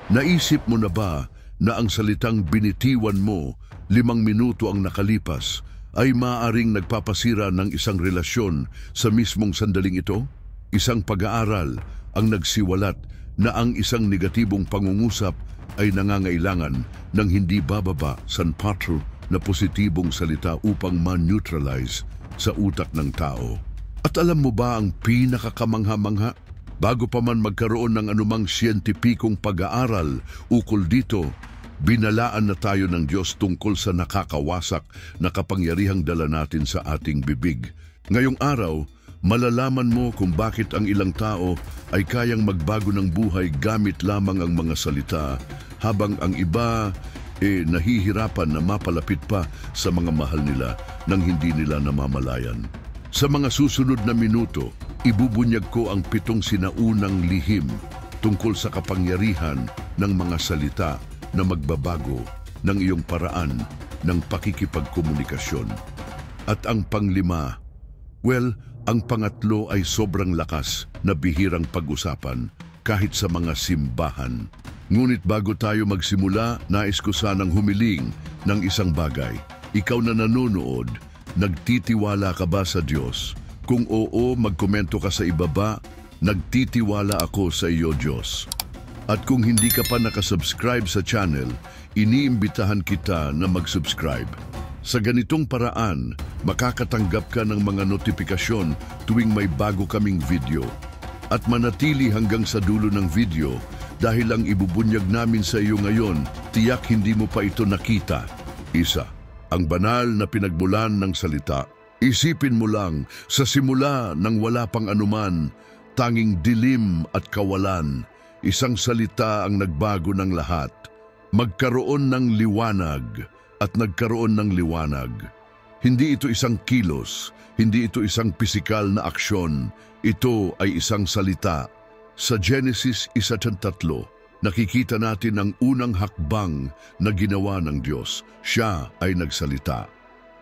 Naisip mo na ba na ang salitang binitiwan mo 5 minuto ang nakalipas ay maaaring nagpapasira ng isang relasyon sa mismong sandaling ito? Isang pag-aaral ang nagsiwalat na ang isang negatibong pangungusap ay nangangailangan ng hindi bababa sa 4 na positibong salita upang ma-neutralize sa utak ng tao. At alam mo ba ang pinakakamangha-mangha? Bago pa man magkaroon ng anumang siyentipikong pag-aaral ukol dito, binalaan na tayo ng Diyos tungkol sa nakakawasak na kapangyarihang dala natin sa ating bibig. Ngayong araw, malalaman mo kung bakit ang ilang tao ay kayang magbago ng buhay gamit lamang ang mga salita, habang ang iba nahihirapan na mapalapit pa sa mga mahal nila nang hindi nila namamalayan. Sa mga susunod na minuto, ibubunyag ko ang 7 sinaunang lihim tungkol sa kapangyarihan ng mga salita na magbabago ng iyong paraan ng pakikipagkomunikasyon. At ang panglima, ang pangatlo ay sobrang lakas na bihirang pag-usapan kahit sa mga simbahan. Ngunit bago tayo magsimula, nais ko sanang humiling ng isang bagay. Ikaw na nanonood, nagtitiwala ka ba sa Diyos? Kung oo, magkomento ka sa ibaba, nagtitiwala ako sa iyo, Diyos. At kung hindi ka pa nakasubscribe sa channel, iniimbitahan kita na mag-subscribe. Sa ganitong paraan, makakatanggap ka ng mga notifikasyon tuwing may bago kaming video. At manatili hanggang sa dulo ng video dahil ang ibubunyag namin sa iyo ngayon, tiyak hindi mo pa ito nakita. Isa, ang banal na pinagmulan ng salita. Isipin mo lang, sa simula ng wala pang anuman, tanging dilim at kawalan, isang salita ang nagbago ng lahat. Magkaroon ng liwanag at nagkaroon ng liwanag. Hindi ito isang kilos, hindi ito isang pisikal na aksyon, ito ay isang salita. Sa Genesis 1:3, nakikita natin ang unang hakbang na ginawa ng Diyos. Siya ay nagsalita.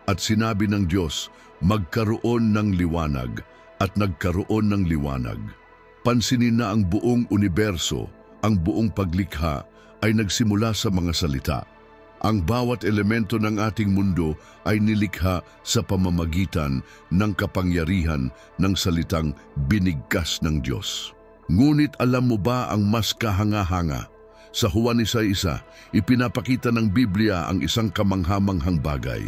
At sinabi ng Diyos, magkaroon ng liwanag, at nagkaroon ng liwanag. Pansinin na ang buong universo, ang buong paglikha ay nagsimula sa mga salita. Ang bawat elemento ng ating mundo ay nilikha sa pamamagitan ng kapangyarihan ng salitang binigkas ng Diyos. Ngunit alam mo ba ang mas kahanga-hanga? Sa Juan 1:1, ipinapakita ng Biblia ang isang kamanghamanghang bagay.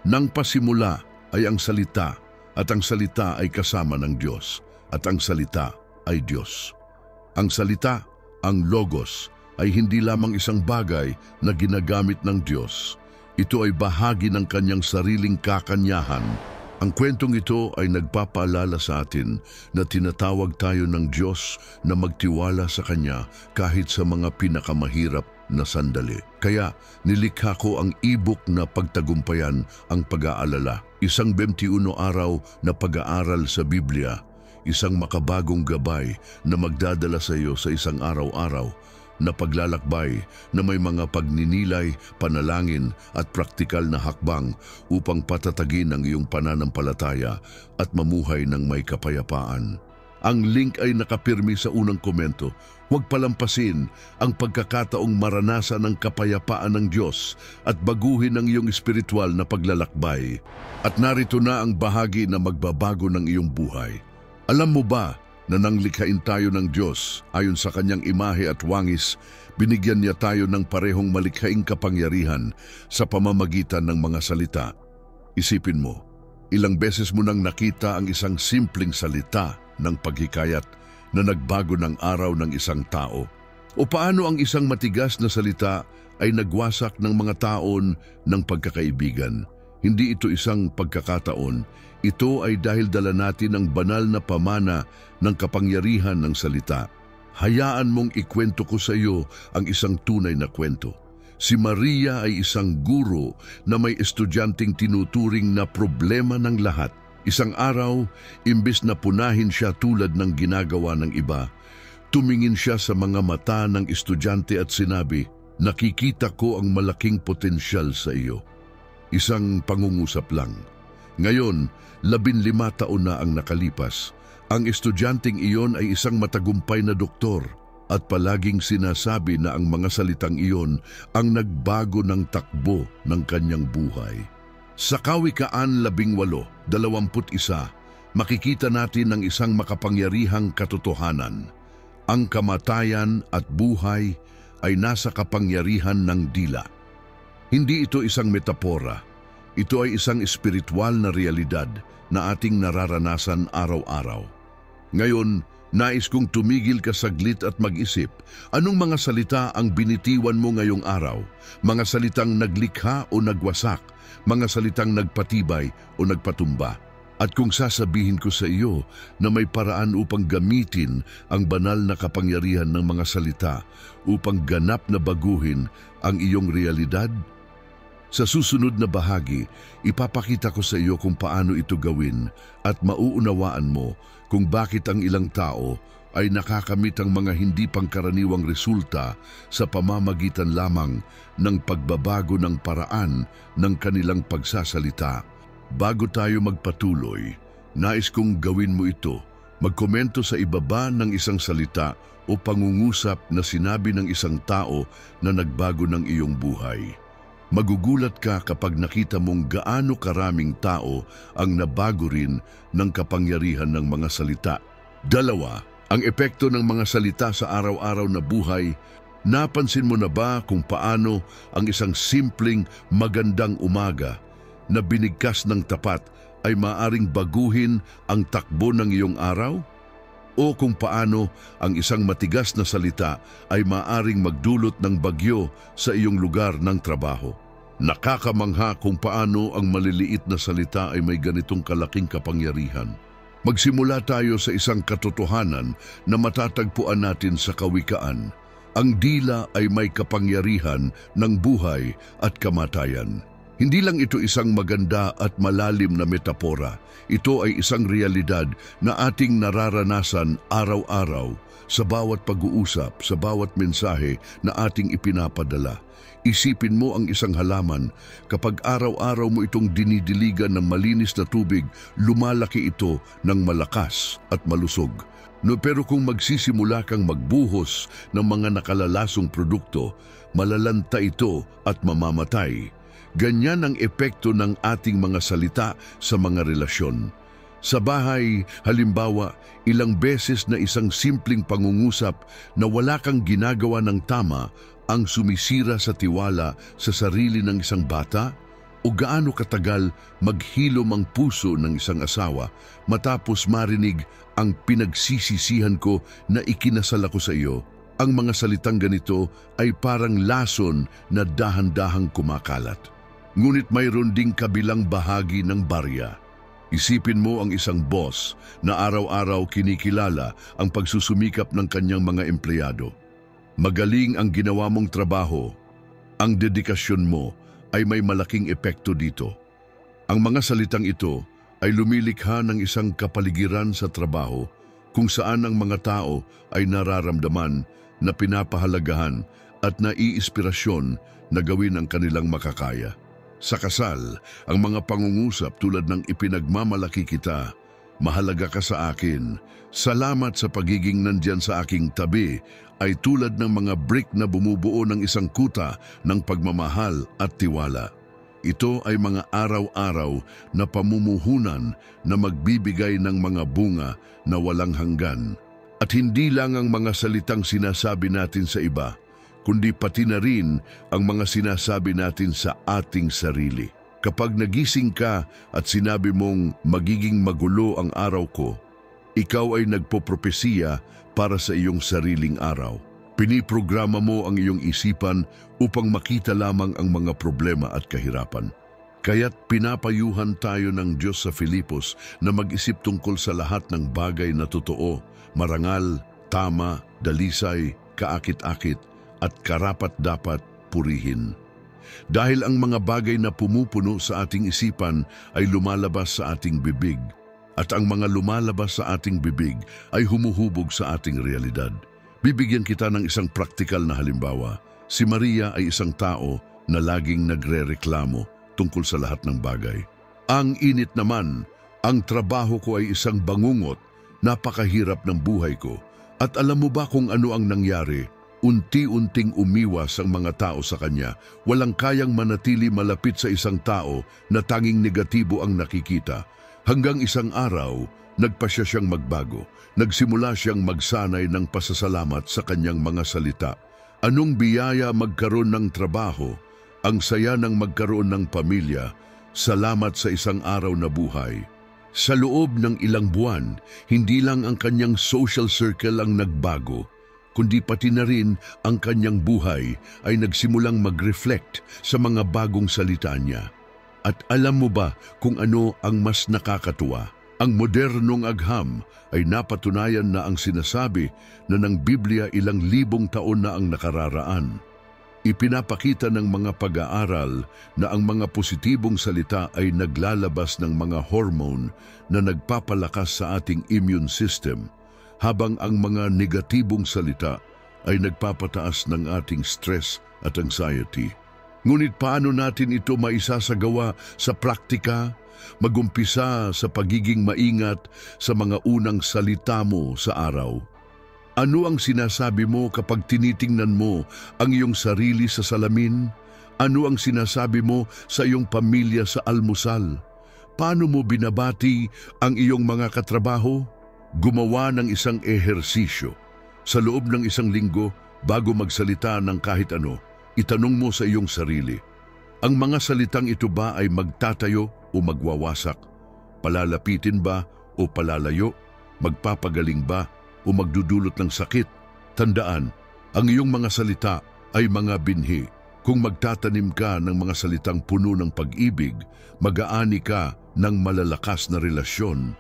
Nang pasimula ay ang salita, at ang salita ay kasama ng Diyos, at ang salita ay Diyos. Ang salita, ang logos, ay hindi lamang isang bagay na ginagamit ng Diyos. Ito ay bahagi ng kanyang sariling kakanyahan. Ang kwentong ito ay nagpapaalala sa atin na tinatawag tayo ng Diyos na magtiwala sa Kanya kahit sa mga pinakamahirap na sandali. Kaya nilikha ko ang e-book na pagtagumpayan ang pag-aalala. Isang 21 araw na pag-aaral sa Biblia. Isang makabagong gabay na magdadala sa iyo sa isang araw-araw na paglalakbay na may mga pagninilay, panalangin at praktikal na hakbang upang patatagin ang iyong pananampalataya at mamuhay ng may kapayapaan. Ang link ay nakapirmi sa unang komento. Huwag palampasin ang pagkakataong maranasan ng kapayapaan ng Diyos at baguhin ang iyong espiritual na paglalakbay. At narito na ang bahagi na magbabago ng iyong buhay. Alam mo ba na nang likhain tayo ng Diyos ayon sa kanyang imahe at wangis, binigyan niya tayo ng parehong malikhaing kapangyarihan sa pamamagitan ng mga salita? Isipin mo, ilang beses mo nang nakita ang isang simpleng salita ng paghikayat na nagbago ng araw ng isang tao? O paano ang isang matigas na salita ay nagwasak ng mga taon ng pagkakaibigan? Hindi ito isang pagkakataon. Ito ay dahil dala natin ang banal na pamana ng kapangyarihan ng salita. Hayaan mong ikwento ko sa iyo ang isang tunay na kwento. Si Maria ay isang guro na may estudyanteng tinuturing na problema ng lahat. Isang araw, imbes na punahin siya tulad ng ginagawa ng iba, tumingin siya sa mga mata ng estudyante at sinabi, "Nakikita ko ang malaking potensyal sa iyo." Isang pangungusap lang. Ngayon, 15 taon na ang nakalipas. Ang estudyanteng iyon ay isang matagumpay na doktor. at palaging sinasabi na ang mga salitang iyon ang nagbago ng takbo ng kanyang buhay. Sa Kawikaan 18:21, makikita natin ang isang makapangyarihang katotohanan. Ang kamatayan at buhay ay nasa kapangyarihan ng dila. Hindi ito isang metapora. Ito ay isang espiritual na realidad na ating nararanasan araw-araw. Ngayon, nais kong tumigil ka saglit at mag-isip, anong mga salita ang binitiwan mo ngayong araw? Mga salitang naglikha o nagwasak, mga salitang nagpatibay o nagpatumba. At kung sasabihin ko sa iyo na may paraan upang gamitin ang banal na kapangyarihan ng mga salita upang ganap na baguhin ang iyong realidad? Sa susunod na bahagi, ipapakita ko sa iyo kung paano ito gawin at mauunawaan mo kung bakit ang ilang tao ay nakakamit ang mga hindi pangkaraniwang resulta sa pamamagitan lamang ng pagbabago ng paraan ng kanilang pagsasalita. Bago tayo magpatuloy, nais kong gawin mo ito. Magkomento sa ibaba ng isang salita o pangungusap na sinabi ng isang tao na nagbago ng iyong buhay. Magugulat ka kapag nakita mong gaano karaming tao ang nabago rin ng kapangyarihan ng mga salita. 2, ang epekto ng mga salita sa araw-araw na buhay. Napansin mo na ba kung paano ang isang simpleng magandang umaga na binigkas ng tapat ay maaring baguhin ang takbo ng iyong araw? O kung paano ang isang matigas na salita ay maaring magdulot ng bagyo sa iyong lugar ng trabaho? Nakakamangha kung paano ang maliliit na salita ay may ganitong kalaking kapangyarihan. Magsimula tayo sa isang katotohanan na matatagpuan natin sa Kawikaan. Ang dila ay may kapangyarihan ng buhay at kamatayan. Hindi lang ito isang maganda at malalim na metapora. Ito ay isang realidad na ating nararanasan araw-araw sa bawat pag-uusap, sa bawat mensahe na ating ipinapadala. Isipin mo ang isang halaman. Kapag araw-araw mo itong dinidiligan ng malinis na tubig, lumalaki ito ng malakas at malusog. Pero kung magsisimula kang magbuhos ng mga nakalalasong produkto, malalanta ito at mamamatay. Ganyan ang epekto ng ating mga salita sa mga relasyon. Sa bahay, halimbawa, ilang beses na isang simpleng pangungusap na wala kang ginagawa ng tama ang sumisira sa tiwala sa sarili ng isang bata? O gaano katagal maghilom ang puso ng isang asawa matapos marinig ang pinagsisisihan ko na ikinasal ako sa iyo? Ang mga salitang ganito ay parang lason na dahan-dahang kumakalat. Ngunit mayroon ding kabilang bahagi ng barya. Isipin mo ang isang boss na araw-araw kinikilala ang pagsusumikap ng kanyang mga empleyado. Magaling ang ginawa mong trabaho. Ang dedikasyon mo ay may malaking epekto dito. Ang mga salitang ito ay lumilikha ng isang kapaligiran sa trabaho kung saan ang mga tao ay nararamdaman na pinapahalagahan at naiinspirasyon na gawin ang kanilang makakaya. Sa kasal, ang mga pangungusap tulad ng ipinagmamalaki kita, mahalaga ka sa akin, salamat sa pagiging nandyan sa aking tabi, ay tulad ng mga brick na bumubuo ng isang kuta ng pagmamahal at tiwala. Ito ay mga araw-araw na pamumuhunan na magbibigay ng mga bunga na walang hanggan. At hindi lang ang mga salitang sinasabi natin sa iba, kundi pati na rin ang mga sinasabi natin sa ating sarili. Kapag nagising ka at sinabi mong magiging magulo ang araw ko, ikaw ay nagpopropesiya para sa iyong sariling araw. Piniprograma mo ang iyong isipan upang makita lamang ang mga problema at kahirapan. Kaya't pinapayuhan tayo ng Diyos sa Filipos na mag-isip tungkol sa lahat ng bagay na totoo, marangal, tama, dalisay, kaakit-akit, at karapat-dapat purihin. Dahil ang mga bagay na pumupuno sa ating isipan ay lumalabas sa ating bibig, at ang mga lumalabas sa ating bibig ay humuhubog sa ating realidad. Bibigyan kita ng isang praktikal na halimbawa. Si Maria ay isang tao na laging nagrereklamo tungkol sa lahat ng bagay. Ang init naman, ang trabaho ko ay isang bangungot, napakahirap ng buhay ko, At alam mo ba kung ano ang nangyari? Unti-unting umiwas ang mga tao sa kanya. Walang kayang manatili malapit sa isang tao na tanging negatibo ang nakikita. Hanggang isang araw, nagpasya siyang magbago. Nagsimula siyang magsanay ng pasasalamat sa kanyang mga salita. Anong biyaya magkaroon ng trabaho? Ang saya ng magkaroon ng pamilya. Salamat sa isang araw na buhay. Sa loob ng ilang buwan, hindi lang ang kanyang social circle ang nagbago, kundi pati na rin ang kanyang buhay ay nagsimulang mag-reflect sa mga bagong salita niya. At alam mo ba kung ano ang mas nakakatuwa? Ang modernong agham ay napatunayan na ang sinasabi na ng Biblia ilang libong taon na ang nakararaan. Ipinapakita ng mga pag-aaral na ang mga positibong salita ay naglalabas ng mga hormone na nagpapalakas sa ating immune system, habang ang mga negatibong salita ay nagpapataas ng ating stress at anxiety. Ngunit paano natin ito maisasagawa sa praktika? Magumpisa sa pagiging maingat sa mga unang salita mo sa araw. Ano ang sinasabi mo kapag tinitingnan mo ang iyong sarili sa salamin? Ano ang sinasabi mo sa iyong pamilya sa almusal? Paano mo binabati ang iyong mga katrabaho? Gumawa ng isang ehersisyo. Sa loob ng isang linggo, bago magsalita ng kahit ano, itanong mo sa iyong sarili, ang mga salitang ito ba ay magtatayo o magwawasak? Palalapitin ba o palalayo? Magpapagaling ba o magdudulot ng sakit? Tandaan, ang iyong mga salita ay mga binhi. Kung magtatanim ka ng mga salitang puno ng pag-ibig, mag-aani ka ng malalakas na relasyon.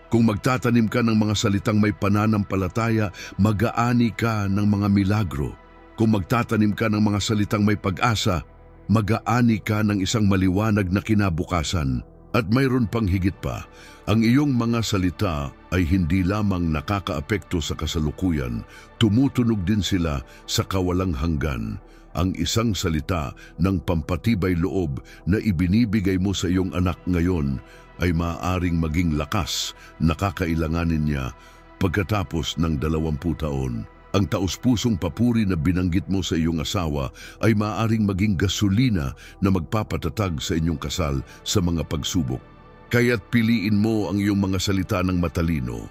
Kung magtatanim ka ng mga salitang may pananampalataya, mag-aani ka ng mga milagro. Kung magtatanim ka ng mga salitang may pag-asa, mag-aani ka ng isang maliwanag na kinabukasan. At mayroon pang higit pa, ang iyong mga salita ay hindi lamang nakakaapekto sa kasalukuyan, tumutunog din sila sa kawalang hanggan. Ang isang salita ng pampatibay loob na ibinibigay mo sa iyong anak ngayon ay maaaring maging lakas na kakailanganin niya pagkatapos ng 20 taon. Ang taus-pusong papuri na binanggit mo sa iyong asawa ay maaaring maging gasolina na magpapatatag sa inyong kasal sa mga pagsubok. Kaya't piliin mo ang iyong mga salita ng matalino.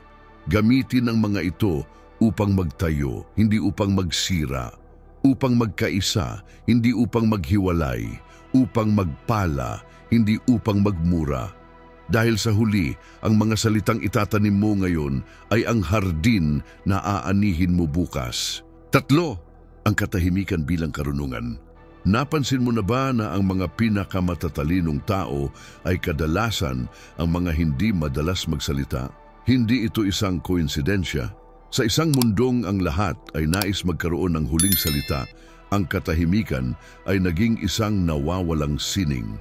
Gamitin ang mga ito upang magtayo, hindi upang magsira, upang magkaisa, hindi upang maghiwalay, upang magpala, hindi upang magmura. Dahil sa huli, ang mga salitang itatanim mo ngayon ay ang hardin na aanihin mo bukas. 3, ang katahimikan bilang karunungan. Napansin mo na ba na ang mga pinakamatatalinong tao ay kadalasan ang mga hindi madalas magsalita? Hindi ito isang koinsidensya. Sa isang mundong ang lahat ay nais magkaroon ng huling salita, ang katahimikan ay naging isang nawawalang sining.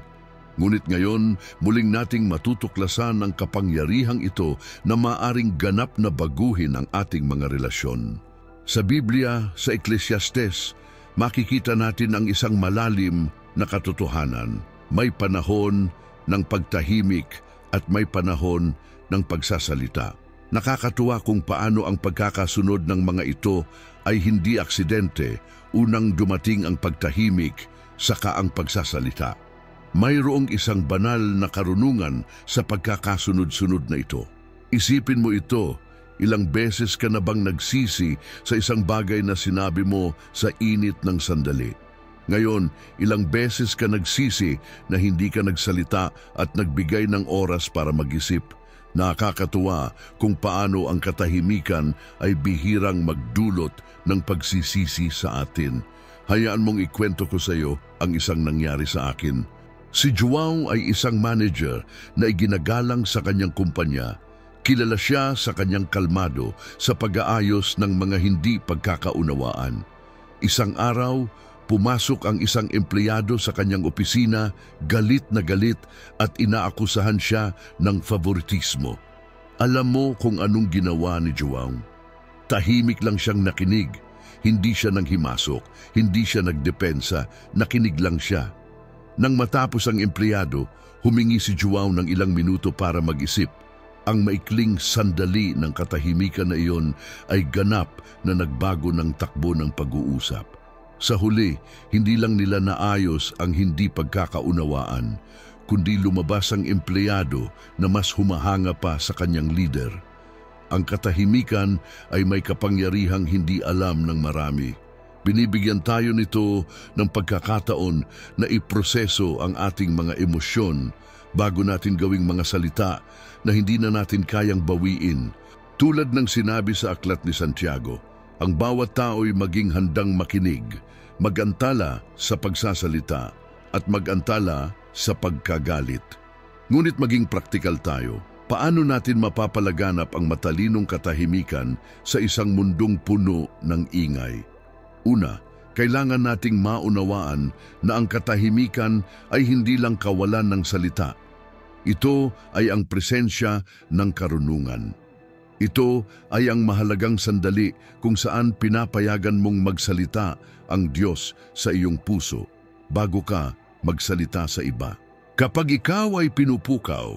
Ngunit ngayon, muling nating matutuklasan ang kapangyarihang ito na maaring ganap na baguhin ang ating mga relasyon. Sa Biblia, sa Ecclesiastes, makikita natin ang isang malalim na katotohanan. May panahon ng pagtahimik at may panahon ng pagsasalita. Nakakatuwa kung paano ang pagkakasunod ng mga ito ay hindi aksidente. Unang dumating ang pagtahimik, saka ang pagsasalita. Mayroong isang banal na karunungan sa pagkakasunod-sunod na ito. Isipin mo ito, ilang beses ka na bang nagsisi sa isang bagay na sinabi mo sa init ng sandali? Ngayon, ilang beses ka nagsisi na hindi ka nagsalita at nagbigay ng oras para mag-isip? Nakakatuwa kung paano ang katahimikan ay bihirang magdulot ng pagsisisi sa atin. Hayaan mong ikwento ko sa iyo ang isang nangyari sa akin. Si Joao ay isang manager na iginagalang sa kanyang kumpanya. Kilala siya sa kanyang kalmado sa pag-aayos ng mga hindi pagkakaunawaan. Isang araw, pumasok ang isang empleyado sa kanyang opisina, galit na galit at inaakusahan siya ng favoritismo. Alam mo kung anong ginawa ni Joao? Tahimik lang siyang nakinig. Hindi siya nanghimasok, hindi siya nagdepensa, nakinig lang siya. Nang matapos ang empleyado, humingi si Joao ng ilang minuto para mag-isip. Ang maikling sandali ng katahimikan na iyon ay ganap na nagbago ng takbo ng pag-uusap. Sa huli, hindi lang nila naayos ang hindi pagkakaunawaan, kundi lumabas ang empleyado na mas humahanga pa sa kanyang leader. Ang katahimikan ay may kapangyarihang hindi alam ng marami. Binibigyan tayo nito ng pagkakataon na iproseso ang ating mga emosyon bago natin gawing mga salita na hindi na natin kayang bawiin. Tulad ng sinabi sa Aklat ni Santiago, ang bawat tao'y maging handang makinig, magantala sa pagsasalita at magantala sa pagkagalit. Ngunit maging praktikal tayo. Paano natin mapapalaganap ang matalinong katahimikan sa isang mundong puno ng ingay? Una, kailangan nating maunawaan na ang katahimikan ay hindi lang kawalan ng salita. Ito ay ang presensya ng karunungan. Ito ay ang mahalagang sandali kung saan pinapayagan mong magsalita ang Diyos sa iyong puso bago ka magsalita sa iba. Kapag ikaw ay pinupukaw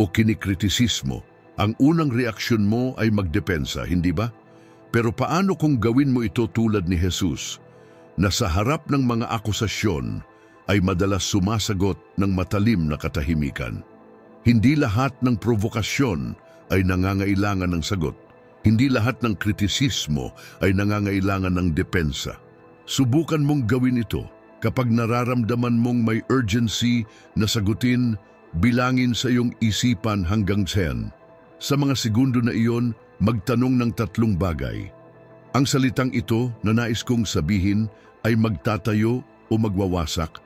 o kinikritisismo, ang unang reaksyon mo ay magdepensa, hindi ba? Pero paano kung gawin mo ito tulad ni Jesus, na sa harap ng mga akusasyon ay madalas sumasagot ng matalim na katahimikan? Hindi lahat ng provokasyon ay nangangailangan ng sagot. Hindi lahat ng kritisismo ay nangangailangan ng depensa. Subukan mong gawin ito. Kapag nararamdaman mong may urgency na sagutin, bilangin sa iyong isipan hanggang 10. Sa mga segundo na iyon, magtanong ng 3 bagay. Ang salitang ito na nais kong sabihin ay magtatayo o magwawasak.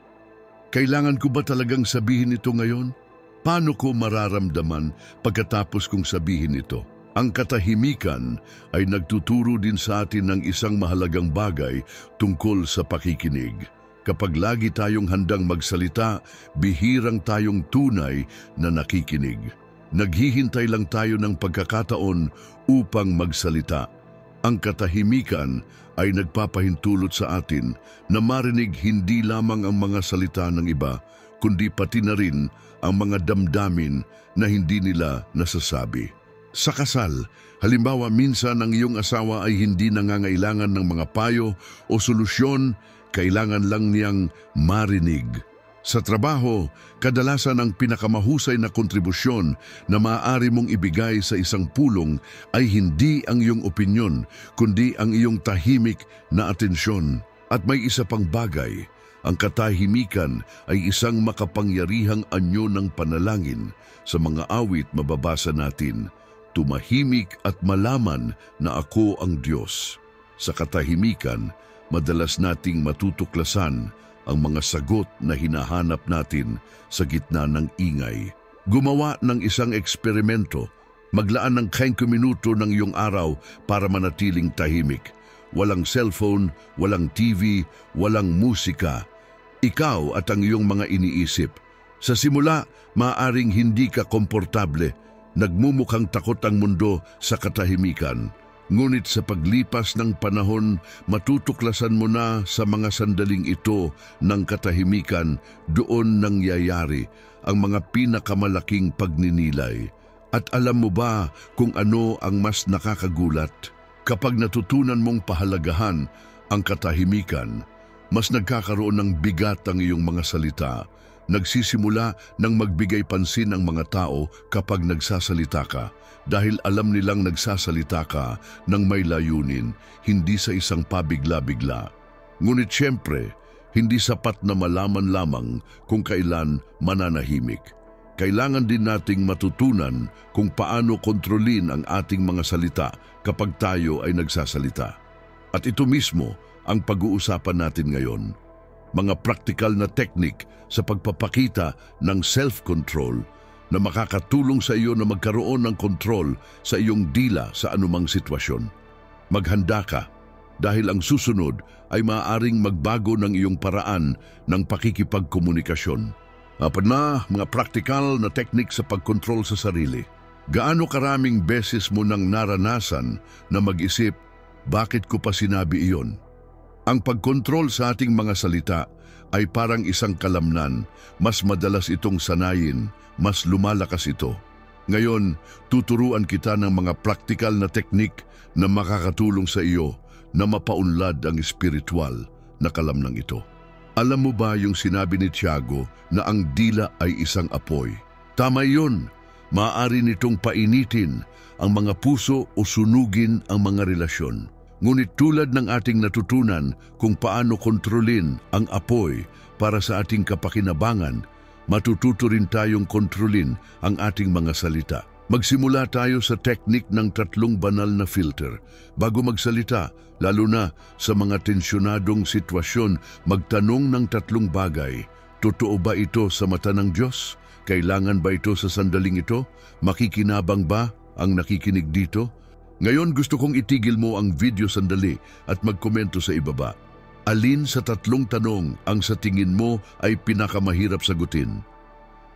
Kailangan ko ba talagang sabihin ito ngayon? Paano ko mararamdaman pagkatapos kong sabihin ito? Ang katahimikan ay nagtuturo din sa atin ng isang mahalagang bagay tungkol sa pakikinig. Kapag lagi tayong handang magsalita, bihirang tayong tunay na nakikinig. Naghihintay lang tayo ng pagkakataon upang magsalita. Ang katahimikan ay nagpapahintulot sa atin na marinig hindi lamang ang mga salita ng iba, kundi pati na rin ang mga damdamin na hindi nila nasasabi. Sa kasal, halimbawa minsan ang iyong asawa ay hindi nangangailangan ng mga payo o solusyon, kailangan lang niyang marinig. Sa trabaho, kadalasan ang pinakamahusay na kontribusyon na maaari mong ibigay sa isang pulong ay hindi ang iyong opinyon, kundi ang iyong tahimik na atensyon. At may isa pang bagay, ang katahimikan ay isang makapangyarihang anyo ng panalangin. Sa mga awit mababasa natin, tumahimik at malaman na ako ang Diyos. Sa katahimikan, madalas nating matutuklasan ang mga sagot na hinahanap natin sa gitna ng ingay. Gumawa ng isang eksperimento, maglaan ng 5 minuto ng iyong araw para manatiling tahimik. Walang cellphone, walang TV, walang musika. Ikaw at ang iyong mga iniisip. Sa simula, maaaring hindi ka komportable, nagmumukhang takot ang mundo sa katahimikan. Ngunit sa paglipas ng panahon, matutuklasan mo na sa mga sandaling ito ng katahimikan, doon nangyayari ang mga pinakamalaking pagninilay. At alam mo ba kung ano ang mas nakakagulat? Kapag natutunan mong pahalagahan ang katahimikan, mas nagkakaroon ng bigat ang iyong mga salita. Nagsisimula ng magbigay pansin ang mga tao kapag nagsasalita ka, dahil alam nilang nagsasalita ka ng may layunin, hindi sa isang pabigla-bigla. Ngunit siyempre, hindi sapat na malaman lamang kung kailan mananahimik. Kailangan din nating matutunan kung paano kontrolin ang ating mga salita kapag tayo ay nagsasalita. At ito mismo ang pag-uusapan natin ngayon. Mga praktikal na teknik sa pagpapakita ng self-control na makakatulong sa iyo na magkaroon ng kontrol sa iyong dila sa anumang sitwasyon. Maghanda ka dahil ang susunod ay maaaring magbago ng iyong paraan ng pakikipagkomunikasyon. Apat na mga praktikal na teknik sa pagkontrol sa sarili. Gaano karaming beses mo nang naranasan na mag-isip, bakit ko pa sinabi iyon? Ang pagkontrol sa ating mga salita ay parang isang kalamnan. Mas madalas itong sanayin, mas lumalakas ito. Ngayon, tuturuan kita ng mga praktikal na teknik na makakatulong sa iyo na mapaunlad ang espiritual na kalamnang ito. Alam mo ba yung sinabi ni Tiago na ang dila ay isang apoy? Tama yun. Maaari nitong painitin ang mga puso o sunugin ang mga relasyon. Ngunit tulad ng ating natutunan kung paano kontrolin ang apoy para sa ating kapakinabangan, matututo rin tayong kontrolin ang ating mga salita. Magsimula tayo sa teknik ng 3 banal na filter. Bago magsalita, lalo na sa mga tensyonadong sitwasyon, magtanong ng 3 bagay. Totoo ba ito sa mata ng Diyos? Kailangan ba ito sa sandaling ito? Makikinabang ba ang nakikinig dito? Ngayon gusto kong itigil mo ang video sandali at magkomento sa ibaba. Alin sa 3 tanong ang sa tingin mo ay pinakamahirap sagutin?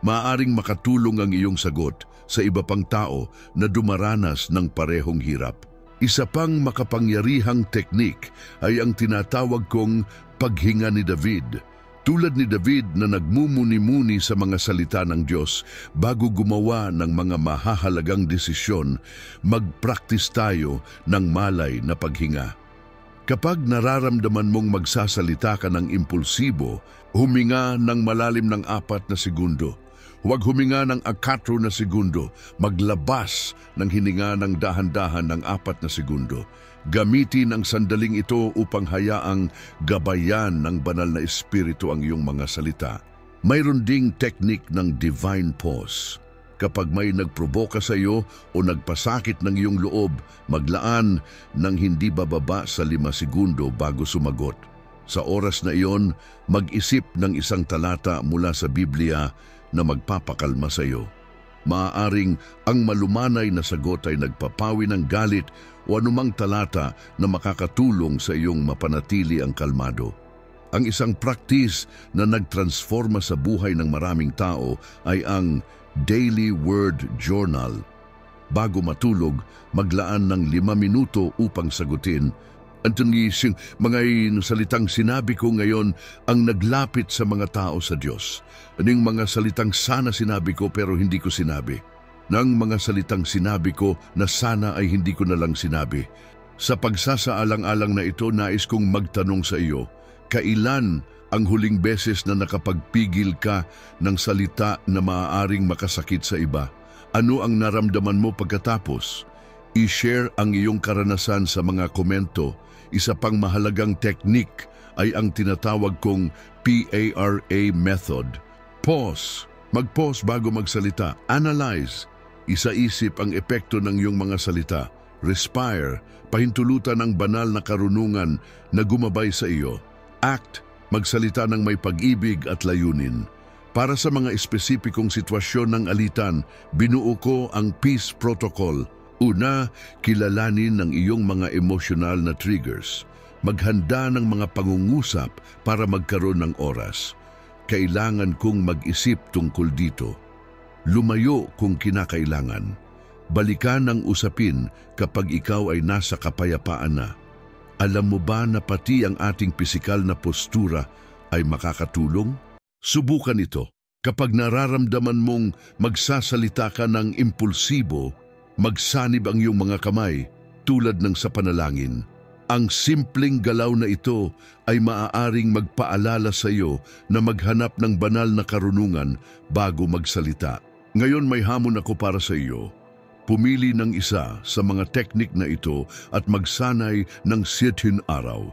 Maaaring makatulong ang iyong sagot sa iba pang tao na dumaranas ng parehong hirap. Isa pang makapangyarihang teknik ay ang tinatawag kong paghinga ni David. Tulad ni David na nagmumuni-muni sa mga salita ng Diyos bago gumawa ng mga mahahalagang desisyon, mag-practice tayo ng malay na paghinga. Kapag nararamdaman mong magsasalita ka ng impulsibo, huminga ng malalim ng 4 na segundo. Huwag huminga ng 4 na segundo, maglabas ng hininga ng dahan-dahan ng 4 na segundo. Gamitin ang sandaling ito upang hayaang gabayan ng banal na espiritu ang iyong mga salita. Mayroon ding teknik ng divine pause. Kapag may nagproboka sa iyo o nagpasakit ng iyong loob, maglaan ng hindi bababa sa 5 segundo bago sumagot. Sa oras na iyon, mag-isip ng isang talata mula sa Biblia na magpapakalma sa iyo. Maaaring ang malumanay na sagot ay nagpapawi ng galit o anumang talata na makakatulong sa iyong mapanatili ang kalmado. Ang isang practice na nagtransforma sa buhay ng maraming tao ay ang Daily Word Journal. Bago matulog, maglaan ng 5 minuto upang sagutin. Antonising mga salitang sinabi ko ngayon ang naglapit sa mga tao sa Diyos. Aning mga salitang sana sinabi ko pero hindi ko sinabi. Nang mga salitang sinabi ko na sana ay hindi ko na lang sinabi. Sa pagsasaalang-alang na ito, nais kong magtanong sa iyo, kailan ang huling beses na nakapagpigil ka ng salita na maaaring makasakit sa iba? Ano ang naramdaman mo pagkatapos? I-share ang iyong karanasan sa mga komento. Isa pang mahalagang teknik ay ang tinatawag kong PARA method. Pause. Mag-pause bago magsalita. Analyze. Isa-isip ang epekto ng iyong mga salita. Respire. Pahintulutan ang banal na karunungan na gumabay sa iyo. Act. Magsalita ng may pag-ibig at layunin. Para sa mga espesipikong sitwasyon ng alitan, binuo ko ang Peace Protocol. Una, kilalanin ang iyong mga emosyonal na triggers. Maghanda ng mga pangungusap para magkaroon ng oras. Kailangan kong mag-isip tungkol dito. Lumayo kung kinakailangan. Balikan ang usapin kapag ikaw ay nasa kapayapaan na. Alam mo ba na pati ang ating pisikal na postura ay makakatulong? Subukan ito. Kapag nararamdaman mong magsasalita ka ng impulsibo, magsanib ang iyong mga kamay tulad ng sa panalangin. Ang simpleng galaw na ito ay maaaring magpaalala sa iyo na maghanap ng banal na karunungan bago magsalita. Ngayon may hamon ako para sa iyo. Pumili ng isa sa mga teknik na ito at magsanay ng 7 araw.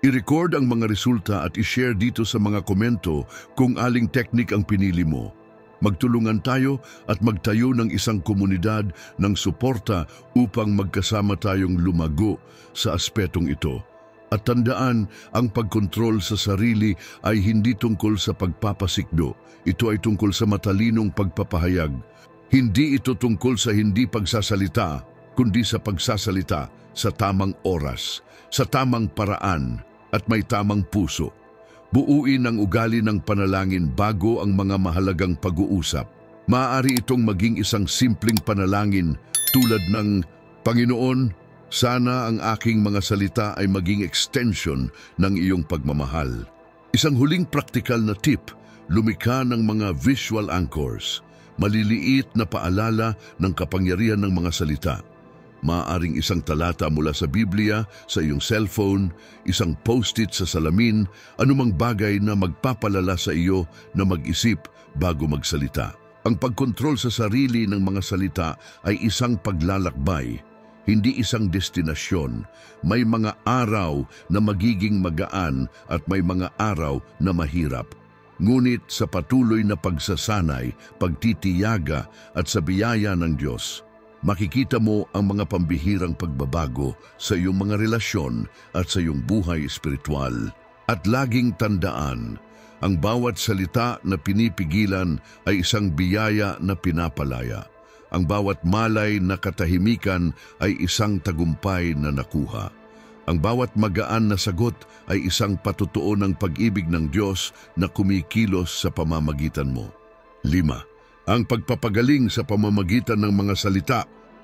I-record ang mga resulta at i-share dito sa mga komento kung aling teknik ang pinili mo. Magtulungan tayo at magtayo ng isang komunidad ng suporta upang magkasama tayong lumago sa aspetong ito. At tandaan, ang pagkontrol sa sarili ay hindi tungkol sa pagpapasikdo. Ito ay tungkol sa matalinong pagpapahayag. Hindi ito tungkol sa hindi pagsasalita, kundi sa pagsasalita sa tamang oras, sa tamang paraan, at may tamang puso. Buuin ang ugali ng panalangin bago ang mga mahalagang pag-uusap. Maaari itong maging isang simpleng panalangin tulad ng, Panginoon, sana ang aking mga salita ay maging extension ng iyong pagmamahal. Isang huling praktikal na tip, lumikha ng mga visual anchors. maliliit na paalala ng kapangyarihan ng mga salita. Maaaring isang talata mula sa Biblia, sa iyong cellphone, isang post-it sa salamin, anumang bagay na magpapalala sa iyo na mag-isip bago magsalita. Ang pagkontrol sa sarili ng mga salita ay isang paglalakbay, hindi isang destinasyon. May mga araw na magiging magaan at may mga araw na mahirap. Ngunit sa patuloy na pagsasanay, pagtitiyaga at sa biyaya ng Diyos, makikita mo ang mga pambihirang pagbabago sa iyong mga relasyon at sa iyong buhay espiritual. At laging tandaan, ang bawat salita na pinipigilan ay isang biyaya na pinapalaya. Ang bawat malay na katahimikan ay isang tagumpay na nakuha. Ang bawat magaan na sagot ay isang patutuo ng pag-ibig ng Diyos na kumikilos sa pamamagitan mo. 5. Ang pagpapagaling sa pamamagitan ng mga salita.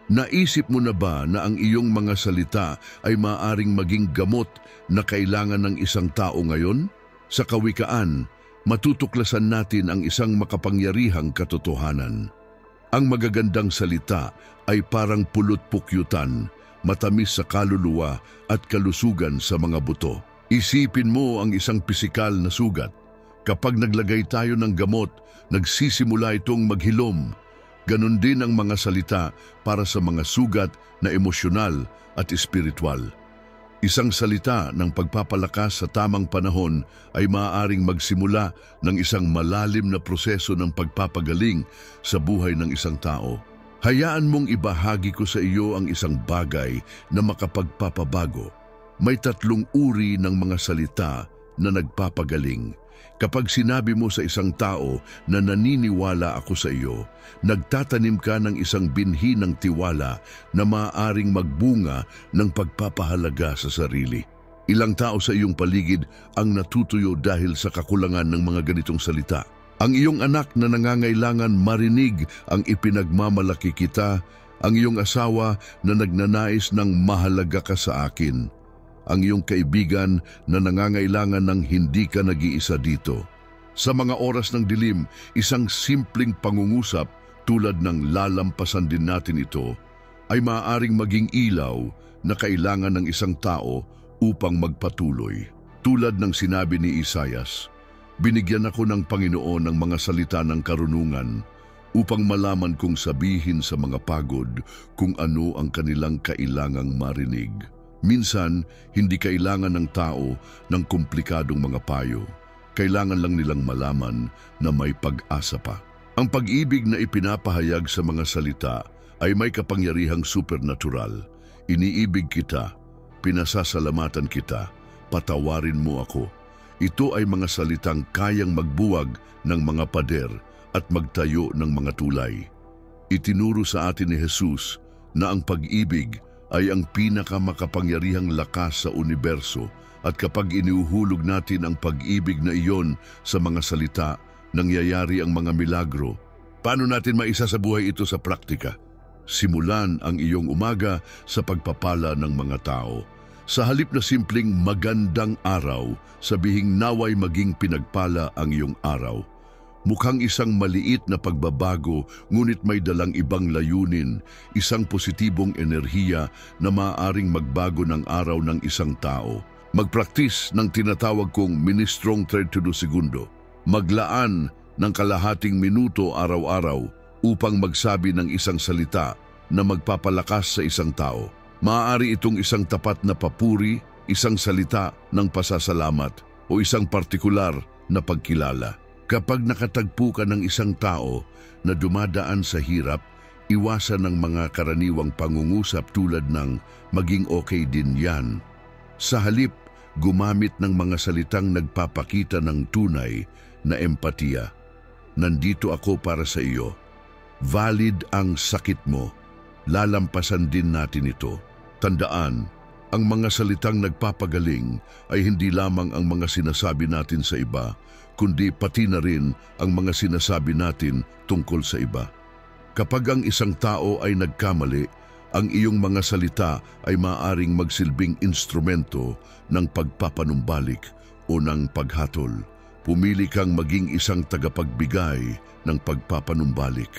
Naisip mo na ba na ang iyong mga salita ay maaaring maging gamot na kailangan ng isang tao ngayon? Sa Kawikaan, matutuklasan natin ang isang makapangyarihang katotohanan. Ang magagandang salita ay parang pulot-pukyutan, matamis sa kaluluwa at kalusugan sa mga buto. Isipin mo ang isang pisikal na sugat. Kapag naglagay tayo ng gamot, nagsisimula itong maghilom. Ganon din ang mga salita para sa mga sugat na emosyonal at espiritual. Isang salita ng pagpapalakas sa tamang panahon ay maaaring magsimula ng isang malalim na proseso ng pagpapagaling sa buhay ng isang tao. Hayaan mong ibahagi ko sa iyo ang isang bagay na makapagpapabago. May 3 uri ng mga salita na nagpapagaling. Kapag sinabi mo sa isang tao na naniniwala ako sa iyo, nagtatanim ka ng isang binhi ng tiwala na maaaring magbunga ng pagpapahalaga sa sarili. Ilang tao sa iyong paligid ang natutuyo dahil sa kakulangan ng mga ganitong salita. Ang iyong anak na nangangailangan marinig ang ipinagmamalaki kita, ang iyong asawa na nagnanais ng mahalaga ka sa akin, ang iyong kaibigan na nangangailangan ng hindi ka nag-iisa dito. Sa mga oras ng dilim, isang simpleng pangungusap tulad ng lalampasan din natin ito ay maaaring maging ilaw na kailangan ng isang tao upang magpatuloy. Tulad ng sinabi ni Isaias, binigyan ako ng Panginoon ng mga salita ng karunungan upang malaman kong sabihin sa mga pagod kung ano ang kanilang kailangang marinig. Minsan, hindi kailangan ng tao ng komplikadong mga payo. Kailangan lang nilang malaman na may pag-asa pa. Ang pag-ibig na ipinapahayag sa mga salita ay may kapangyarihang supernatural. Iniibig kita, pinasasalamatan kita, patawarin mo ako. Ito ay mga salitang kayang magbuwag ng mga pader at magtayo ng mga tulay. Itinuro sa atin ni Jesus na ang pag-ibig ay ang pinakamakapangyarihang lakas sa universo at kapag iniuhulog natin ang pag-ibig na iyon sa mga salita, nangyayari ang mga milagro. Paano natin maisasabuhay ito sa praktika? Simulan ang iyong umaga sa pagpapala ng mga tao. Sa halip na simpleng magandang araw, sabihing naway maging pinagpala ang iyong araw. Mukhang isang maliit na pagbabago, ngunit may dalang ibang layunin, isang positibong enerhiya na maaaring magbago ng araw ng isang tao. Magpraktis ng tinatawag kong ministrong 32 segundo. Maglaan ng kalahating minuto araw-araw upang magsabi ng isang salita na magpapalakas sa isang tao. Maaari itong isang tapat na papuri, isang salita ng pasasalamat o isang partikular na pagkilala. Kapag nakatagpo ka ng isang tao na dumadaan sa hirap, iwasan ng mga karaniwang pangungusap tulad ng maging okay din yan. Sa halip, gumamit ng mga salitang nagpapakita ng tunay na empatiya. Nandito ako para sa iyo. Valid ang sakit mo. Lalampasan din natin ito. Tandaan, ang mga salitang nagpapagaling ay hindi lamang ang mga sinasabi natin sa iba, kundi pati na rin ang mga sinasabi natin tungkol sa iba. Kapag ang isang tao ay nagkamali, ang iyong mga salita ay maaaring magsilbing instrumento ng pagpapanumbalik o ng paghatol. Pumili kang maging isang tagapagbigay ng pagpapanumbalik.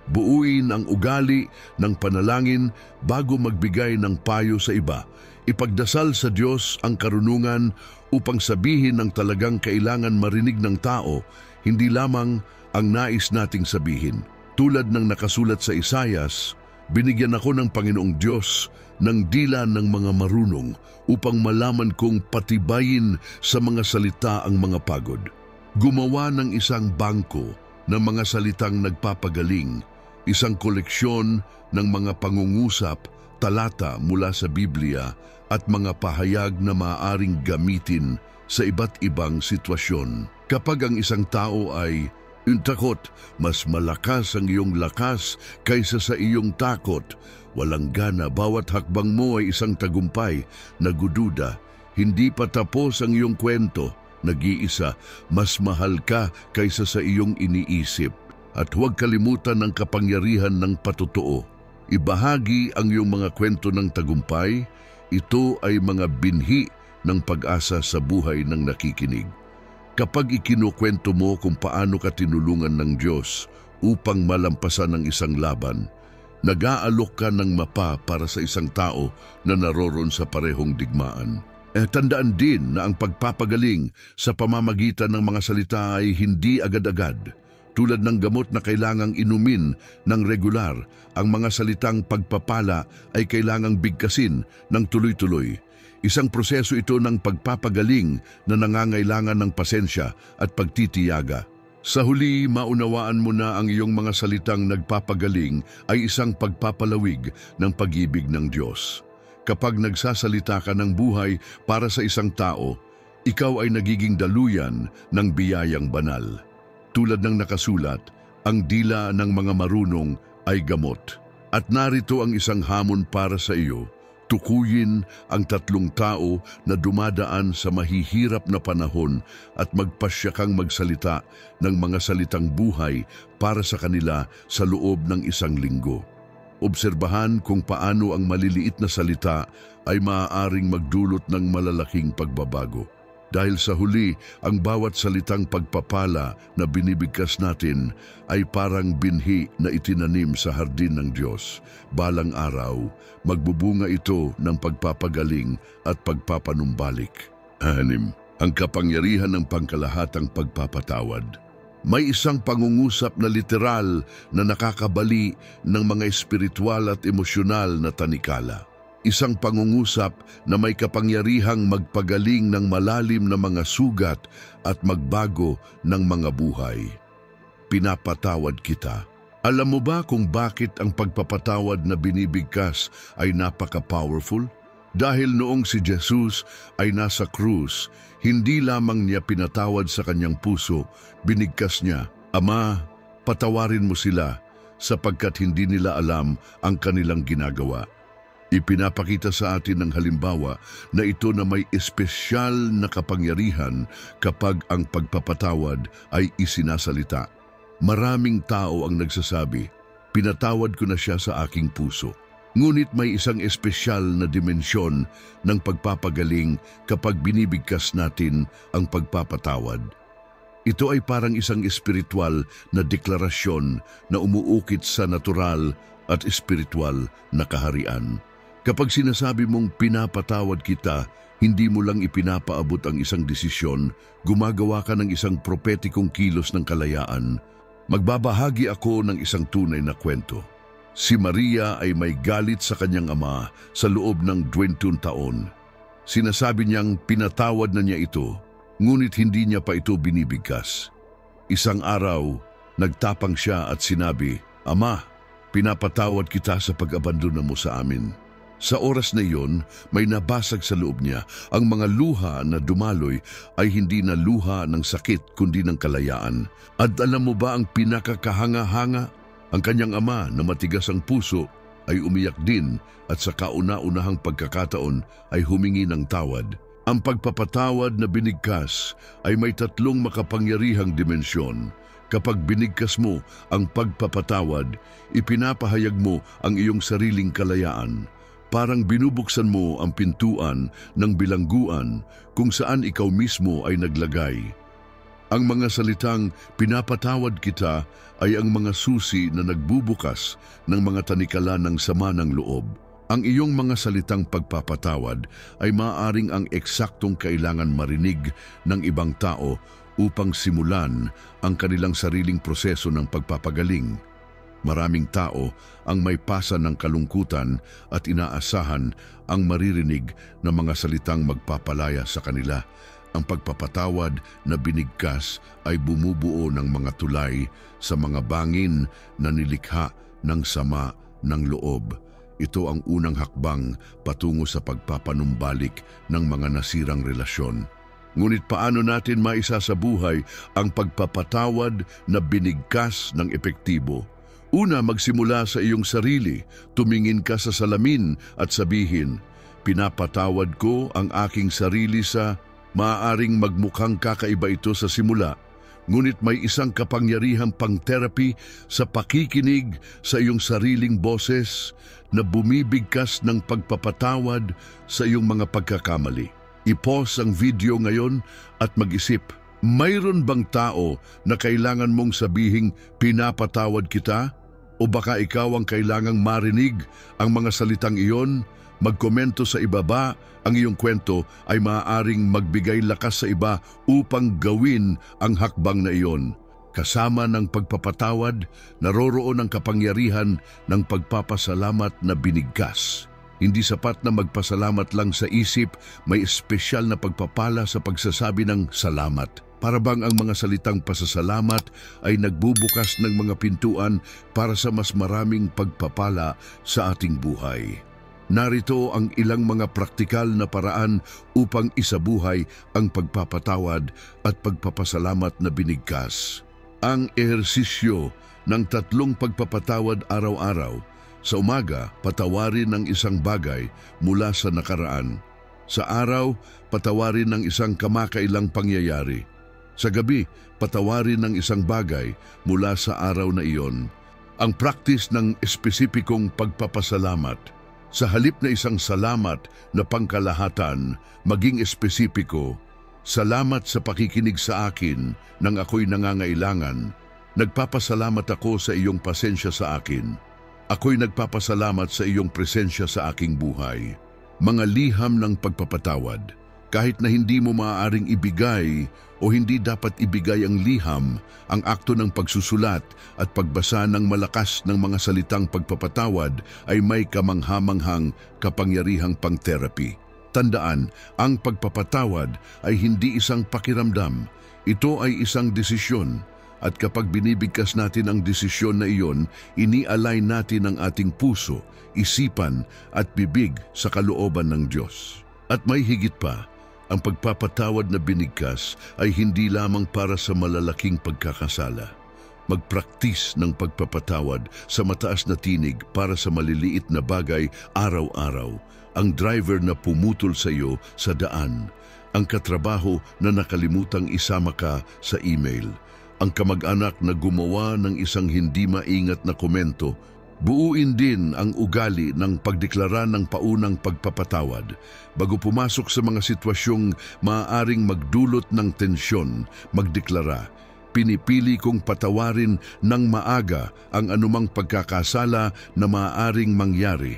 Buuin ang ugali ng panalangin bago magbigay ng payo sa iba. Ipagdasal sa Diyos ang karunungan upang sabihin ang talagang kailangan marinig ng tao, hindi lamang ang nais nating sabihin. Tulad ng nakasulat sa Isayas, binigyan ako ng Panginoong Diyos ng dila ng mga marunong upang malaman kong patibayin sa mga salita ang mga pagod. Gumawa ng isang bangko ng mga salitang nagpapagaling, isang koleksyon ng mga pangungusap, talata mula sa Biblia at mga pahayag na maaaring gamitin sa iba't ibang sitwasyon. Kapag ang isang tao ay takot, mas malakas ang iyong lakas kaysa sa iyong takot. Walang gana, bawat hakbang mo ay isang tagumpay. Nagududa, hindi pa tapos ang iyong kwento. Nag-iisa, mas mahal ka kaysa sa iyong iniisip. At huwag kalimutan ang kapangyarihan ng patotoo. Ibahagi ang iyong mga kwento ng tagumpay. Ito ay mga binhi ng pag-asa sa buhay ng nakikinig. Kapag ikinukwento mo kung paano ka tinulungan ng Diyos upang malampasan ang isang laban, nag-aalok ka ng mapa para sa isang tao na naroon sa parehong digmaan. Tandaan din na ang pagpapagaling sa pamamagitan ng mga salita ay hindi agad-agad. Tulad ng gamot na kailangang inumin ng regular, ang mga salitang pagpapala ay kailangang bigkasin ng tuloy-tuloy. Isang proseso ito ng pagpapagaling na nangangailangan ng pasensya at pagtitiyaga. Sa huli, maunawaan mo na ang iyong mga salitang nagpapagaling ay isang pagpapalawig ng pag-ibig ng Diyos. Kapag nagsasalita ka ng buhay para sa isang tao, ikaw ay nagiging daluyan ng biyayang banal. Tulad ng nakasulat, ang dila ng mga marunong ay gamot. At narito ang isang hamon para sa iyo. Tukuyin ang 3 tao na dumadaan sa mahihirap na panahon at magpasya kang magsalita ng mga salitang buhay para sa kanila sa loob ng 1 linggo. Obserbahan kung paano ang maliliit na salita ay maaaring magdulot ng malalaking pagbabago. Dahil sa huli, ang bawat salitang pagpapala na binibigkas natin ay parang binhi na itinanim sa hardin ng Diyos. Balang araw, magbubunga ito ng pagpapagaling at pagpapanumbalik. 6. Ang kapangyarihan ng pangkalahatang pagpapatawad. May isang pangungusap na literal na nakakabali ng mga espiritual at emosyonal na tanikala. Isang pangungusap na may kapangyarihang magpagaling ng malalim na mga sugat at magbago ng mga buhay. Pinapatawad kita. Alam mo ba kung bakit ang pagpapatawad na binibigkas ay napaka-powerful? Dahil noong si Jesus ay nasa krus, hindi lamang niya pinatawad sa kanyang puso, binigkas niya, "Ama, patawarin mo sila sapagkat hindi nila alam ang kanilang ginagawa." Ipinapakita sa atin ng halimbawa na ito na may espesyal na kapangyarihan kapag ang pagpapatawad ay isinasalita. Maraming tao ang nagsasabi, "Pinatawad ko na siya sa aking puso." Ngunit may isang espesyal na dimensyon ng pagpapagaling kapag binibigkas natin ang pagpapatawad. Ito ay parang isang espiritual na deklarasyon na umuukit sa natural at espiritual na kaharian. Kapag sinasabi mong pinapatawad kita, hindi mo lang ipinapaabot ang isang desisyon, gumagawa ka ng isang propetikong kilos ng kalayaan. Magbabahagi ako ng isang tunay na kwento. Si Maria ay may galit sa kanyang ama sa loob ng 21 taon. Sinasabi niyang pinatawad na niya ito, ngunit hindi niya pa ito binibigkas. Isang araw, nagtapang siya at sinabi, "Ama, pinapatawad kita sa pag-abandona mo sa amin." Sa oras na iyon, may nabasag sa loob niya. Ang mga luha na dumaloy ay hindi na luha ng sakit kundi ng kalayaan. At alam mo ba ang pinakakahanga-hanga? Ang kanyang ama na matigas ang puso ay umiyak din at sa kauna-unahang pagkakataon ay humingi ng tawad. Ang pagpapatawad na binigkas ay may 3 makapangyarihang dimensyon. Kapag binigkas mo ang pagpapatawad, ipinapahayag mo ang iyong sariling kalayaan. Parang binubuksan mo ang pintuan ng bilangguan kung saan ikaw mismo ay naglagay. Ang mga salitang pinapatawad kita ay ang mga susi na nagbubukas ng mga tanikala ng sama ng loob. Ang iyong mga salitang pagpapatawad ay maaaring ang eksaktong kailangan marinig ng ibang tao upang simulan ang kanilang sariling proseso ng pagpapagaling. Maraming tao ang may pasa ng kalungkutan at inaasahan ang maririnig na mga salitang magpapalaya sa kanila. Ang pagpapatawad na binigkas ay bumubuo ng mga tulay sa mga bangin na nilikha ng sama ng loob. Ito ang unang hakbang patungo sa pagpapanumbalik ng mga nasirang relasyon. Ngunit paano natin maisasabuhay ang pagpapatawad na binigkas ng epektibo? Una, magsimula sa iyong sarili. Tumingin ka sa salamin at sabihin, pinapatawad ko ang aking sarili sa maaaring magmukhang kakaiba ito sa simula. Ngunit may isang kapangyarihang pang-therapy sa pakikinig sa iyong sariling boses na bumibigkas ng pagpapatawad sa iyong mga pagkakamali. I-pause ang video ngayon at mag-isip, mayroon bang tao na kailangan mong sabihing pinapatawad kita? O baka ikaw ang kailangang marinig ang mga salitang iyon? Magkomento sa ibaba. Ang iyong kwento ay maaaring magbigay lakas sa iba upang gawin ang hakbang na iyon. Kasama ng pagpapatawad, naroroon ang kapangyarihan ng pagpapasalamat na binigkas. Hindi sapat na magpasalamat lang sa isip, may espesyal na pagpapala sa pagsasabi ng salamat. Para bang ang mga salitang pasasalamat ay nagbubukas ng mga pintuan para sa mas maraming pagpapala sa ating buhay. Narito ang ilang mga praktikal na paraan upang isabuhay ang pagpapatawad at pagpapasalamat na binigkas. Ang ehersisyo ng 3 pagpapatawad araw-araw. Sa umaga, patawarin ang isang bagay mula sa nakaraan. Sa araw, patawarin ang isang kamakailang pangyayari. Sa gabi, patawarin ang isang bagay mula sa araw na iyon. Ang praktis ng espesipikong pagpapasalamat. Sa halip na isang salamat na pangkalahatan, maging espesipiko. Salamat sa pakikinig sa akin nang ako'y nangangailangan. Nagpapasalamat ako sa iyong pasensya sa akin. Ako'y nagpapasalamat sa iyong presensya sa aking buhay. Mga liham ng pagpapatawad. Kahit na hindi mo maaaring ibigay o hindi dapat ibigay ang liham, ang akto ng pagsusulat at pagbasa ng malakas ng mga salitang pagpapatawad ay may kamanghamanghang kapangyarihang pang-therapy. Tandaan, ang pagpapatawad ay hindi isang pakiramdam. Ito ay isang desisyon. At kapag binibigkas natin ang desisyon na iyon, ini-align natin ang ating puso, isipan at bibig sa kalooban ng Diyos. At may higit pa, ang pagpapatawad na binigkas ay hindi lamang para sa malalaking pagkakasala. Magpraktis ng pagpapatawad sa mataas na tinig para sa maliliit na bagay araw-araw. Ang driver na pumutol sa iyo sa daan. Ang katrabaho na nakalimutang isama ka sa email. Ang kamag-anak na gumawa ng isang hindi maingat na komento. Buuin din ang ugali ng pagdeklara ng paunang pagpapatawad. Bago pumasok sa mga sitwasyong maaaring magdulot ng tensyon, magdeklara, pinipili kong patawarin ng maaga ang anumang pagkakasala na maaaring mangyari.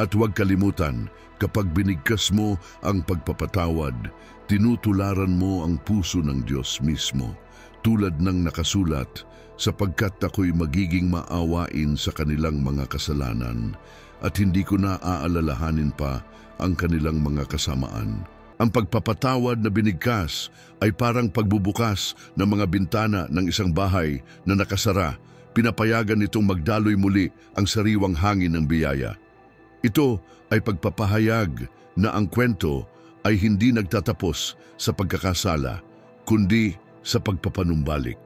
At huwag kalimutan, kapag binigkas mo ang pagpapatawad, tinutularan mo ang puso ng Diyos mismo. Tulad ng nakasulat, sapagkat ako'y magiging maawain sa kanilang mga kasalanan at hindi ko na aalalahanin pa ang kanilang mga kasamaan. Ang pagpapatawad na binigkas ay parang pagbubukas ng mga bintana ng isang bahay na nakasara. Pinapayagan nitong magdaloy muli ang sariwang hangin ng biyaya. Ito ay pagpapahayag na ang kwento ay hindi nagtatapos sa pagkakasala, kundi sa pagpapanumbalik.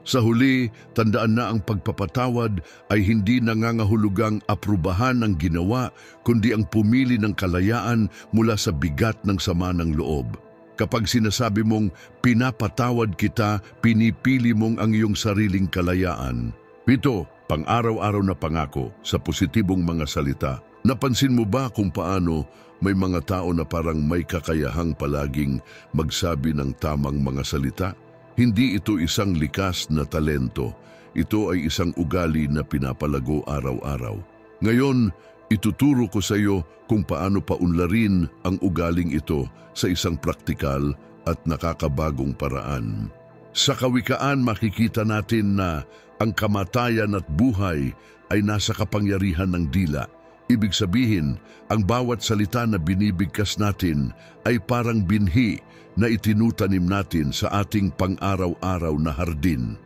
Sa huli, tandaan na ang pagpapatawad ay hindi nangangahulugang aprubahan ng ginawa, kundi ang pumili ng kalayaan mula sa bigat ng sama ng loob. Kapag sinasabi mong pinapatawad kita, pinipili mong ang iyong sariling kalayaan. Ito, pang-araw-araw na pangako sa positibong mga salita. Napansin mo ba kung paano may mga tao na parang may kakayahang palaging magsabi ng tamang mga salita? Hindi ito isang likas na talento. Ito ay isang ugali na pinapalago araw-araw. Ngayon, ituturo ko sa iyo kung paano paunlarin ang ugaling ito sa isang praktikal at nakakabagong paraan. Sa Kawikaan makikita natin na ang kamatayan at buhay ay nasa kapangyarihan ng dila. Ibig sabihin, ang bawat salita na binibigkas natin ay parang binhi na itinutanim natin sa ating pang-araw-araw na hardin.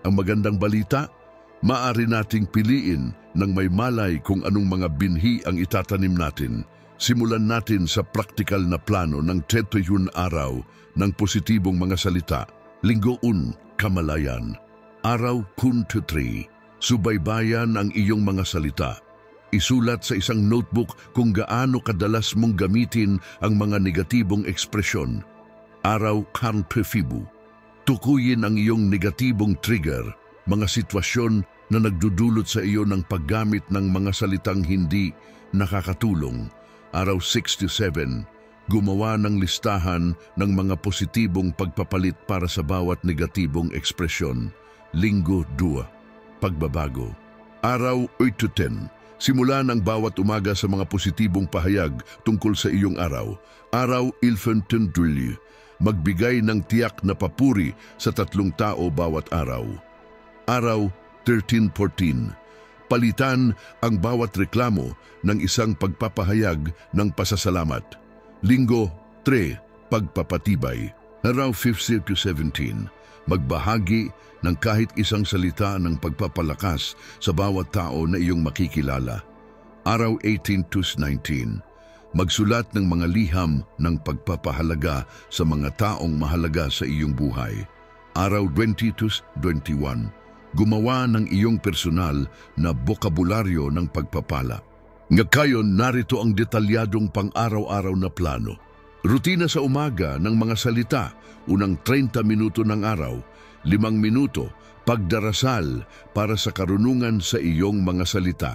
Ang magandang balita, maaari nating piliin ng may malay kung anong mga binhi ang itatanim natin. Simulan natin sa praktikal na plano ng 31 araw ng positibong mga salita. Linggo 1, kamalayan. Araw 1 to 3, subaybayan ang iyong mga salita. Isulat sa isang notebook kung gaano kadalas mong gamitin ang mga negatibong ekspresyon. Araw 4 to Fibu. Tukuyin ang iyong negatibong trigger, mga sitwasyon na nagdudulot sa iyo ng paggamit ng mga salitang hindi nakakatulong. Araw 6 to 7, gumawa ng listahan ng mga positibong pagpapalit para sa bawat negatibong ekspresyon. Linggo 2, pagbabago. Araw 8 to 10, simulan ang bawat umaga sa mga positibong pahayag tungkol sa iyong araw. Araw 11 to 12, magbigay ng tiyak na papuri sa 3 tao bawat araw. Araw 13-14, palitan ang bawat reklamo ng isang pagpapahayag ng pasasalamat. Linggo 3, pagpapatibay. Araw 15-17, magbahagi ng kahit isang salita ng pagpapalakas sa bawat tao na iyong makikilala. Araw 18-19, magsulat ng mga liham ng pagpapahalaga sa mga taong mahalaga sa iyong buhay. Araw 20-21, gumawa ng iyong personal na bokabularyo ng pagpapala. Ngakayon, narito ang detalyadong pang-araw-araw na plano. Rutina sa umaga ng mga salita, unang 30 minuto ng araw, 5 minuto, pagdarasal para sa karunungan sa iyong mga salita,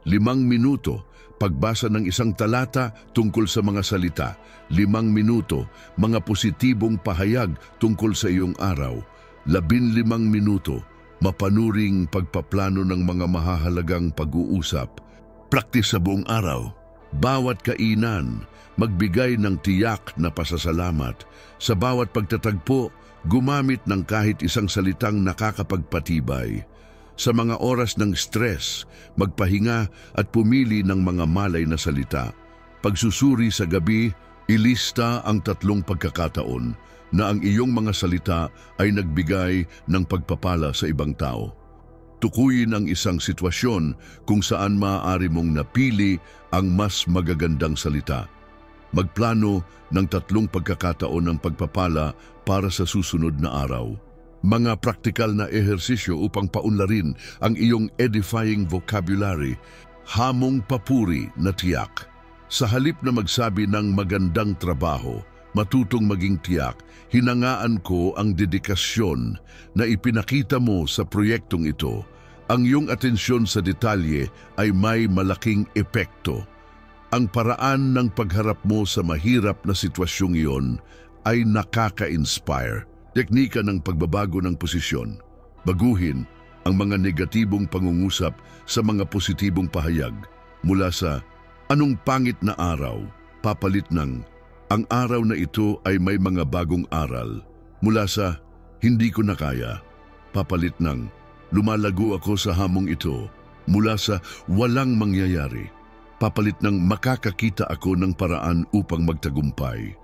5 minuto, pagbasa ng isang talata tungkol sa mga salita, 5 minuto, mga positibong pahayag tungkol sa iyong araw, 15 minuto, mapanuring pagpaplano ng mga mahahalagang pag-uusap. Praktis sa buong araw. Bawat kainan, magbigay ng tiyak na pasasalamat. Sa bawat pagtatagpo, gumamit ng kahit isang salitang nakakapagpatibay. Sa mga oras ng stress, magpahinga at pumili ng mga malay na salita. Pagsusuri sa gabi, ilista ang 3 pagkakataon na ang iyong mga salita ay nagbigay ng pagpapala sa ibang tao. Tukuyin ang isang sitwasyon kung saan maaari mong napili ang mas magagandang salita. Magplano ng 3 pagkakataon ng pagpapala para sa susunod na araw. Mga praktikal na ehersisyo upang paunlarin ang iyong edifying vocabulary, hamong papuri na tiyak. Sa halip na magsabi ng magandang trabaho, matutong maging tiyak, hinangaan ko ang dedikasyon na ipinakita mo sa proyektong ito. Ang iyong atensyon sa detalye ay may malaking epekto. Ang paraan ng pagharap mo sa mahirap na sitwasyong iyon ay nakaka-inspire. Teknika ng pagbabago ng posisyon. Baguhin ang mga negatibong pangungusap sa mga positibong pahayag. Mula sa anong pangit na araw, papalit ng ang araw na ito ay may mga bagong aral. Mula sa hindi ko na kaya, papalit ng lumalago ako sa hamong ito. Mula sa walang mangyayari, papalit ng makakakita ako ng paraan upang magtagumpay.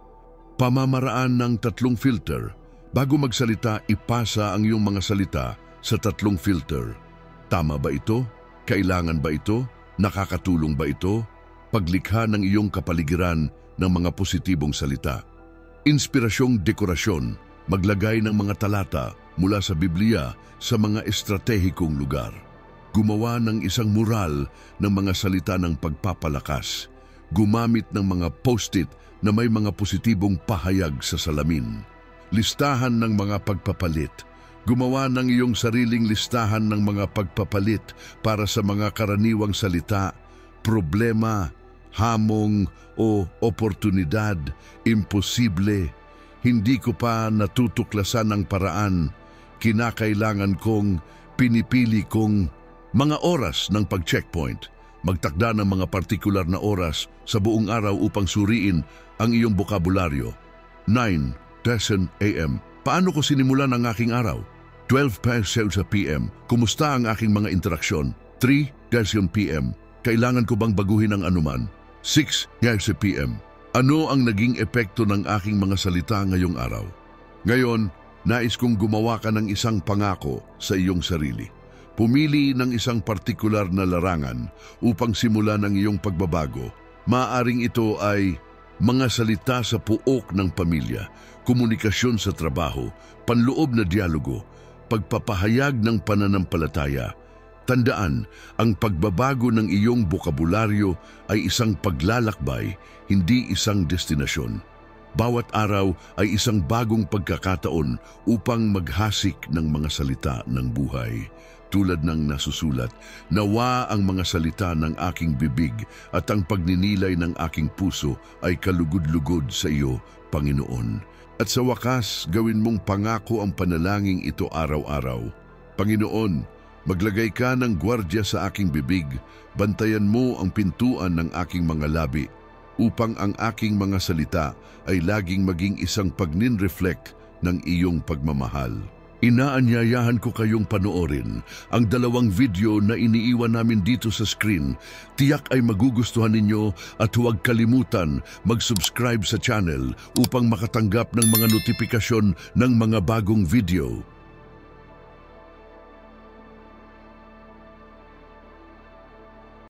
Pamamaraan ng 3 filter. Bago magsalita, ipasa ang iyong mga salita sa 3 filter. Tama ba ito? Kailangan ba ito? Nakakatulong ba ito? Paglikha ng iyong kapaligiran ng mga positibong salita. Inspirasyong dekorasyon, maglagay ng mga talata mula sa Biblia sa mga estratehikong lugar. Gumawa ng isang mural ng mga salita ng pagpapalakas. Gumamit ng mga post-it na may mga positibong pahayag sa salamin. Listahan ng mga pagpapalit. Gumawa ng iyong sariling listahan ng mga pagpapalit para sa mga karaniwang salita, problema, hamong o oportunidad, imposible. hindi ko pa natutuklasan ang paraan. Kinakailangan kong pinipili kong mga oras ng pag-checkpoint. Magtakda ng mga partikular na oras sa buong araw upang suriin ang iyong bokabularyo. 9:10 a.m. Paano ko sinimulan ang aking araw? 12:00 p.m. Kumusta ang aking mga interaksyon? 3:00 p.m. Kailangan ko bang baguhin ang anuman? 6:00 p.m. Ano ang naging epekto ng aking mga salita ngayong araw? Ngayon, nais kong gumawa ka ng isang pangako sa iyong sarili. Pumili ng isang partikular na larangan upang simulan ang iyong pagbabago. Maaring ito ay mga salita sa puok ng pamilya, komunikasyon sa trabaho, panloob na dialogo, pagpapahayag ng pananampalataya. Tandaan, ang pagbabago ng iyong bokabularyo ay isang paglalakbay, hindi isang destinasyon. Bawat araw ay isang bagong pagkakataon upang maghasik ng mga salita ng buhay. Tulad ng nasusulat, nawa ang mga salita ng aking bibig at ang pagninilay ng aking puso ay kalugod-lugod sa iyo, Panginoon. At sa wakas, gawin mong pangako ang panalangin ito araw-araw. Panginoon, maglagay ka ng gwardya sa aking bibig, bantayan mo ang pintuan ng aking mga labi, upang ang aking mga salita ay laging maging isang pagninreflect ng iyong pagmamahal. Inaanyayahan ko kayong panoorin ang 2 video na iniiwan namin dito sa screen. Tiyak ay magugustuhan ninyo at huwag kalimutan mag-subscribe sa channel upang makatanggap ng mga notifikasyon ng mga bagong video.